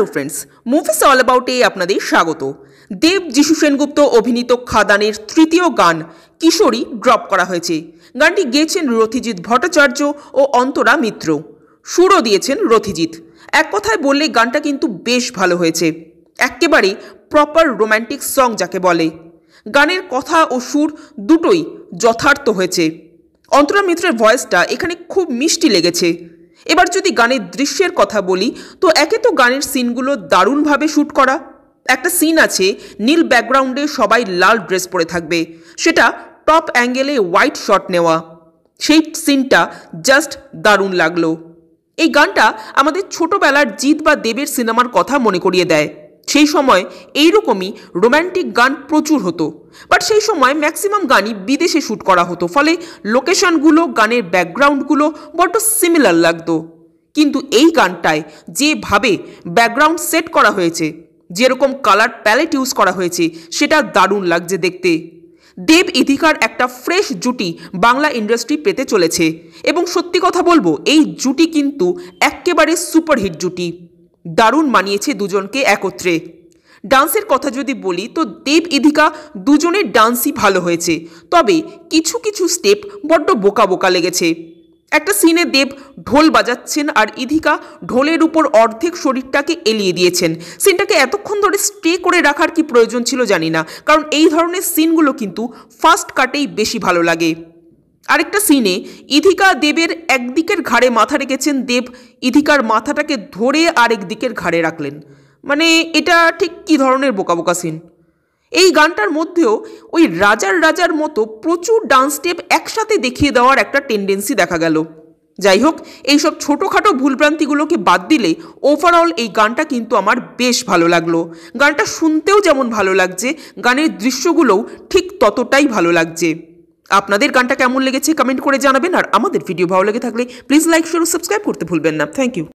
Hello friends, movies all অ্যাবাউটে আপনাদের স্বাগত। দেব যিশু সেনগুপ্ত অভিনীত খাদানের তৃতীয় গান কিশোরী ড্রপ করা হয়েছে। গানটি গেয়েছেন রথিজিৎ ভট্টাচার্য ও অন্তরা মিত্র, সুরও দিয়েছেন রথিজিৎ। এক কথায় বললে গানটা কিন্তু বেশ ভালো হয়েছে, একেবারে প্রপার রোম্যান্টিক সং যাকে বলে। গানের কথা ও সুর দুটোই যথার্থ হয়েছে। অন্তরা মিত্রের ভয়েসটা এখানে খুব মিষ্টি লেগেছে। এবার যদি গানের দৃশ্যের কথা বলি তো একে তো গানের সিনগুলো দারুণভাবে শ্যুট করা। একটা সিন আছে নীল ব্যাকগ্রাউন্ডে সবাই লাল ড্রেস পরে থাকবে, সেটা টপ অ্যাঙ্গেলে হোয়াইট শট নেওয়া, সেই সিনটা জাস্ট দারুণ লাগলো। এই গানটা আমাদের ছোটোবেলার জিৎ বা দেবের সিনেমার কথা মনে করিয়ে দেয়। সেই সময় এইরকমই রোম্যান্টিক গান প্রচুর হতো, বাট সেই সময় ম্যাক্সিমাম গানই বিদেশে শ্যুট করা হতো, ফলে লোকেশনগুলো গানের ব্যাকগ্রাউন্ডগুলো বড্ড সিমিলার লাগতো। কিন্তু এই গানটায় যেভাবে ব্যাকগ্রাউন্ড সেট করা হয়েছে, যেরকম কালার প্যালেট ইউজ করা হয়েছে, সেটা দারুণ লাগছে দেখতে। দেব ইথিকার একটা ফ্রেশ জুটি বাংলা ইন্ডাস্ট্রি পেতে চলেছে, এবং সত্যি কথা বলবো এই জুটি কিন্তু একেবারে সুপারহিট জুটি। দারুণ মানিয়েছে দুজনকে একত্রে। ডান্সের কথা যদি বলি তো দেব ইথিকা দুজনের ডান্সই ভালো হয়েছে, তবে কিছু কিছু স্টেপ বড্ড বোকা বোকা লেগেছে। একটা সিনে দেব ঢোল বাজাচ্ছেন আর ইথিকা ঢোলের উপর অর্ধেক শরীরটাকে এলিয়ে দিয়েছেন। সিনটাকে এতক্ষণ ধরে স্টে করে রাখার কি প্রয়োজন ছিল জানি না, কারণ এই ধরনের সিনগুলো কিন্তু ফার্স্ট কাটেই বেশি ভালো লাগে। আরেকটা সিনে ইথিকা দেবের একদিকের ঘাড়ে মাথা রেখেছেন, দেব ইথিকার মাথাটাকে ধরে আরেক দিকের ঘাড়ে রাখলেন। মানে এটা ঠিক কী ধরনের বোকা বোকা সিন। এই গানটার মধ্যেও ওই রাজার মতো প্রচুর ডান্স স্টেপ একসাথে দেখিয়ে দেওয়ার একটা টেন্ডেন্সি দেখা গেল। যাই হোক, এইসব ছোটোখাটো ভুলভ্রান্তিগুলোকে বাদ দিলে ওভারঅল এই গানটা কিন্তু আমার বেশ ভালো লাগলো। গানটা শুনতেও যেমন ভালো লাগছে, গানের দৃশ্যগুলোও ঠিক ততটাই ভালো লাগছে। আপনাদের গানটা কেমন লেগেছে কমেন্ট করে জানাবেন, আর আমাদের ভিডিও ভালো লেগে থাকলে প্লিজ লাইক শেয়ার ও সাবস্ক্রাইব করতে ভুলবেন না। Thank you.